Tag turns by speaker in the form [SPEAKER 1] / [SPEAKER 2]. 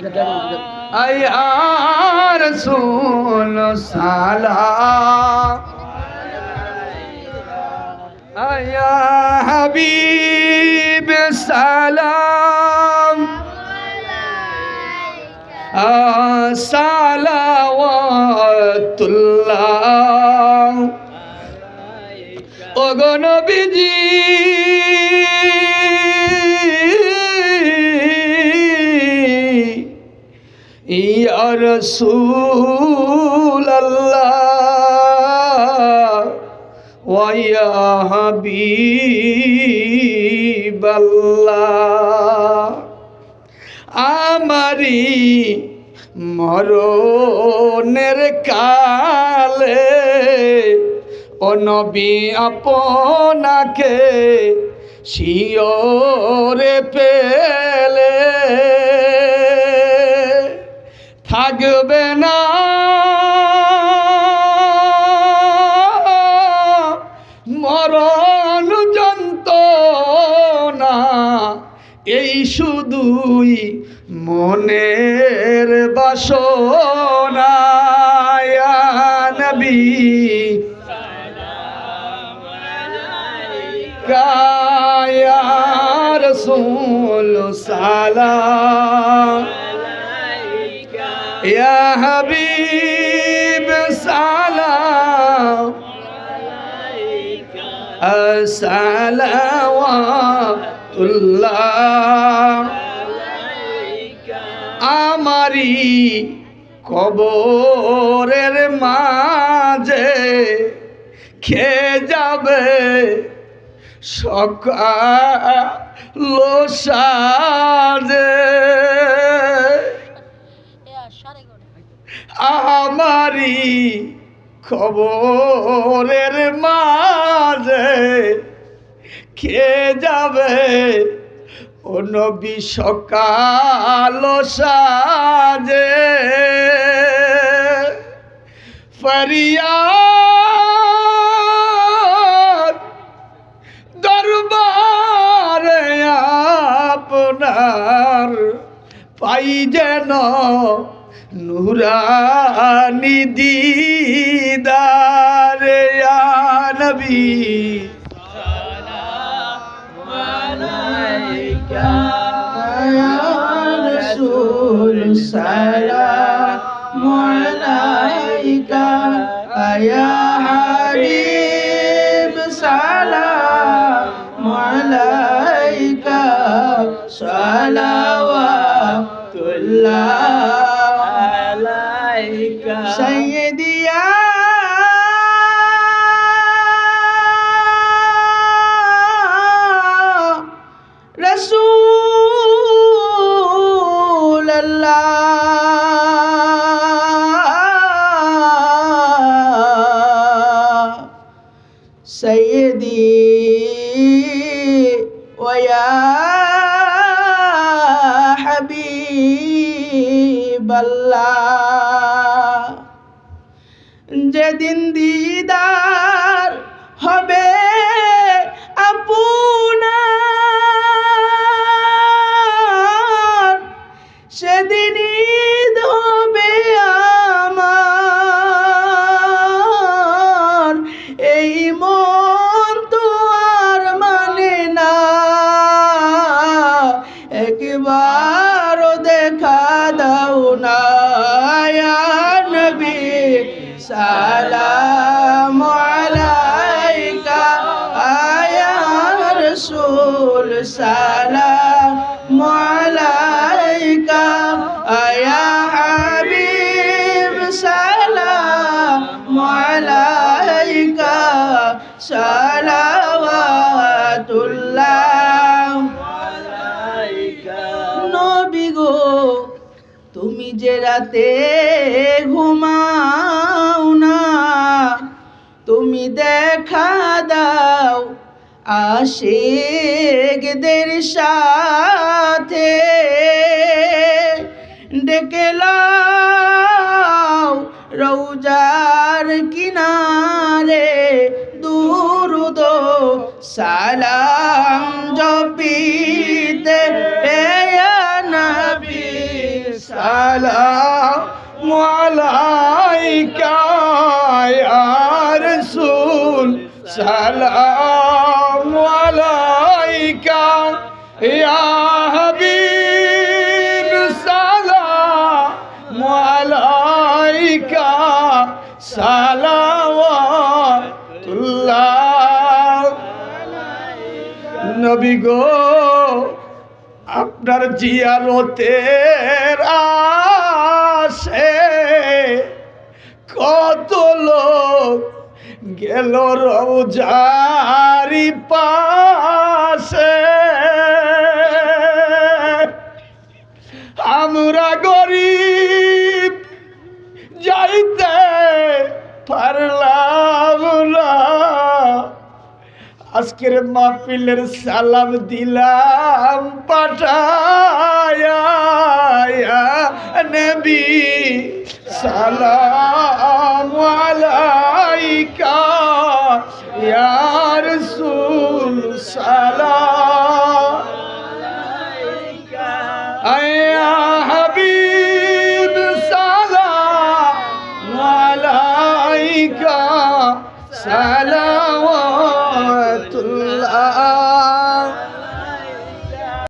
[SPEAKER 1] আয়া রাসূল সালাম আয়া হাবিব সালাম সালাওয়াতুল্লাহ ও গো নবীজি ইয়া রাসূলাল্লাহ ওয়া ইয়া হাবিবাল্লাহ আমারি মরণের কালে ও নবী আপনাকে শিয়রে পেলে থাকবে না মরণ যন্ত্রণা এই শুধুই মনের বাসনা ইয়া নবী ইয়া রাসূল সালাম ইয়া হাবিব সালাম সালাওয়াতুল্লাহ আমারি কবরের মাঝে খেয়ে যাবে সকাল সাজে আমারি কবরের মাঝে খেয়ে যাবে ও নবী সকাল সাজে ফরিয়াদ দরবারে আপনার পাই যেন নুরানি দিদার ইয়া নবী
[SPEAKER 2] السلام عليك يا حبيب سلام عليك صلوات الله عليك سيدي يا رسول الله سيدي ويا حبيب الله যেদিন দিদার হবে আপনার সেদিন ঈদ হবে আমার এই মন তো আর মানে না একবারও দেখা দাও না ইয়া নবী সালাম আলাইকা ইয়া রাসূল সালাম আলাইকা ইয়া হাবিব সালাম আলাইকা সালাওয়াতুল্লাহ আলাইকা নবী গো তুমি যে রাতে ঘুমাও না তুমি দেখা দাও আশিকদের সাথে ডেকে লাও রওজার কিনারে দুরুদ সালাম জপিতে ইয়া নবী
[SPEAKER 1] সালামু আলাইকা ইয়া রাসূল সালামু আলাইকা ইয়া হাবিব সালামু আলাইকা সালাওয়াতুল্লাহ। নবী গো আপনার জিয়ারতের আসে কত লোক গেল রওজারি পাশে, আমরা গরিব যাইতে পারলাম না। আজকের মাহফিলের সালাম দিলাম পাঠায়া ইয়া নবী সালামু আলাইকা ইয়া রাসূল সালাম ইয়া হাবিব সালামু আলাইকা সালাম